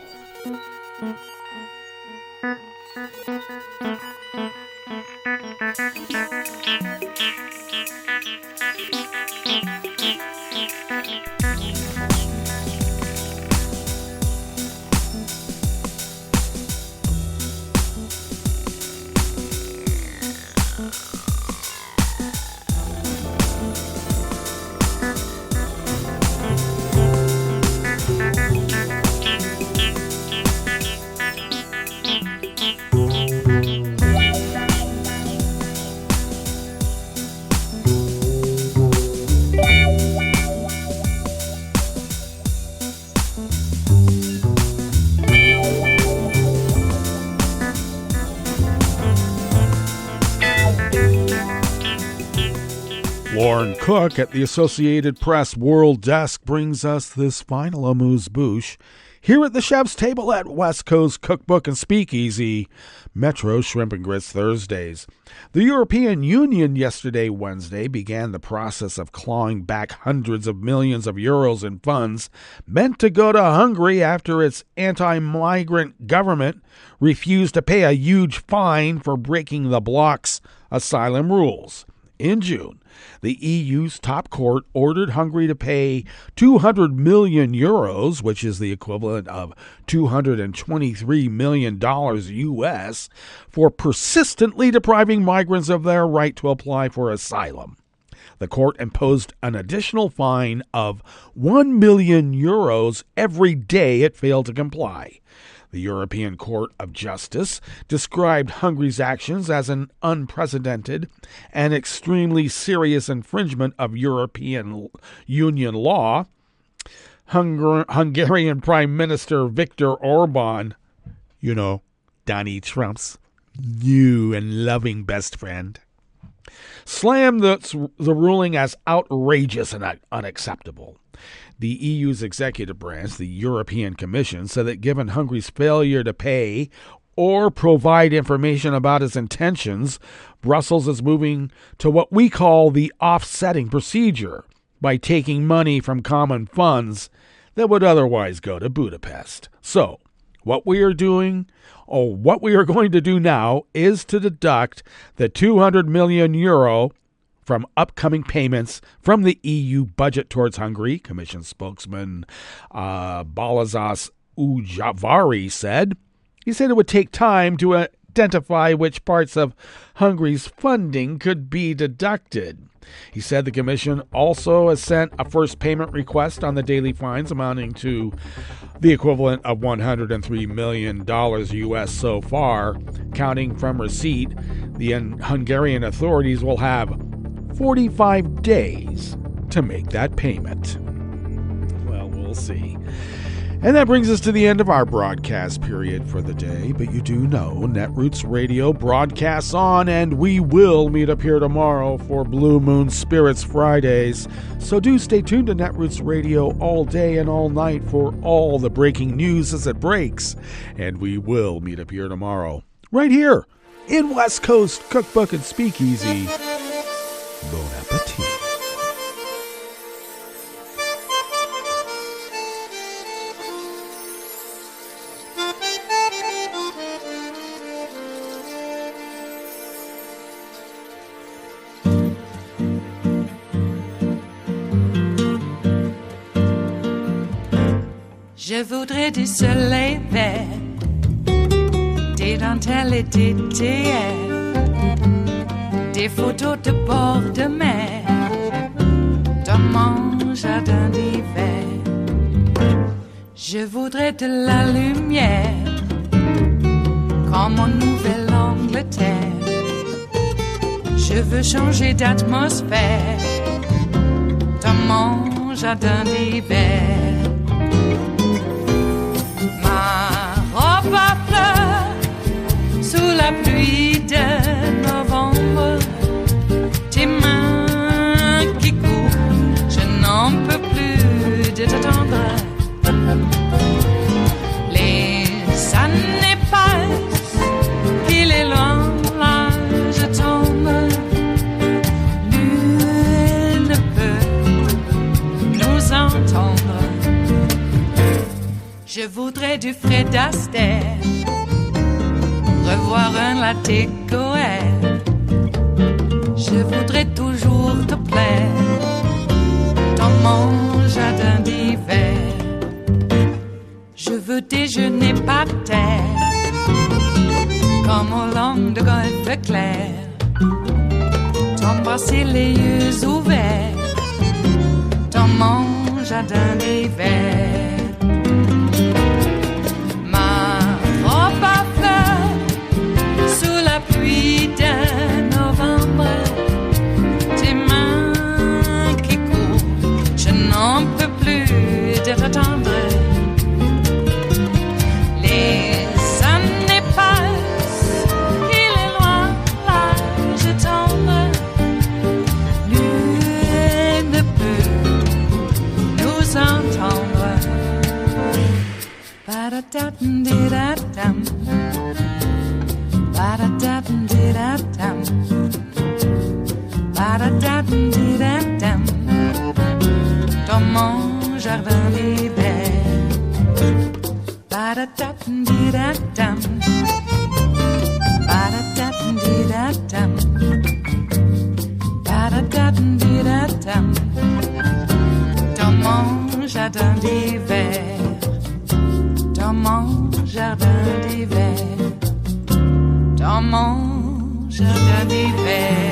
Lauren Cook at the Associated Press World Desk brings us this final amuse-bouche here at the chef's table at West Coast Cookbook and Speakeasy, Metro Shrimp and Grits Thursdays. The European Union yesterday, Wednesday, began the process of clawing back hundreds of millions of euros in funds meant to go to Hungary after its anti-migrant government refused to pay a huge fine for breaking the bloc's asylum rules. In June, the EU's top court ordered Hungary to pay 200 million euros, which is the equivalent of $223 million U.S., for persistently depriving migrants of their right to apply for asylum. The court imposed an additional fine of 1 million euros every day it failed to comply. The European Court of Justice described Hungary's actions as an unprecedented and extremely serious infringement of European Union law. Hungarian Prime Minister Viktor Orban, Donald Trump's new and loving best friend, slammed the ruling as outrageous and unacceptable. The EU's executive branch, the European Commission, said that given Hungary's failure to pay or provide information about its intentions, Brussels is moving to what we call the offsetting procedure by taking money from common funds that would otherwise go to Budapest. So, what we are going to do now is to deduct the 200 million euro from upcoming payments from the EU budget towards Hungary, Commission spokesman Balazs Ujvari said. He said it would take time to identify which parts of Hungary's funding could be deducted. He said the Commission also has sent a first payment request on the daily fines amounting to the equivalent of $103 million US so far. Counting from receipt, the Hungarian authorities will have 45 days to make that payment. Well, we'll see. And that brings us to the end of our broadcast period for the day. But you do know Netroots Radio broadcasts on, and we will meet up here tomorrow for Blue Moon Spirits Fridays. So do stay tuned to Netroots Radio all day and all night for all the breaking news as it breaks. And we will meet up here tomorrow, right here in West Coast Cookbook and Speakeasy. Bon appetit. Je voudrais du soleil vert, des dentelles et des théères, des photos de bord de mer, dans mon jardin d'hiver. Je voudrais de la lumière, comme en Nouvelle-Angleterre. Je veux changer d'atmosphère, dans mon jardin d'hiver. À fleurs sous la pluie de novembre, tes mains qui courent, je n'en peux plus de t'attendre. Les années passent, qu'il est loin, là je tombe. Nul ne peut nous entendre. Je voudrais du Fred Astaire, revoir un latte Goël. Je voudrais toujours te plaire dans mon jardin d'hiver. Je veux déjeuner par terre, comme au long de golfe clair. T'embrasser les yeux ouverts dans mon jardin d'hiver. Pluie de novembre, tes mains qui courent, je n'en peux plus de t'attendre. Les années passent, il est loin, là je tombe. Nul ne peut nous entendre. Ba-da-da-dum-di-da-dum. Ba-da-da-dum-di-da-dum. Ba-da-da-dum-di-da-dum. Dans mon jardin d'hiver. Ba-da-da-dum-di-da-dum. Ba-da-da-dum-di-da-dum. Ba-da-da-dum-di-da-dum. Dans mon jardin d'hiver. Dans mon jardin d'hiver. Dans mon jardin d'hiver.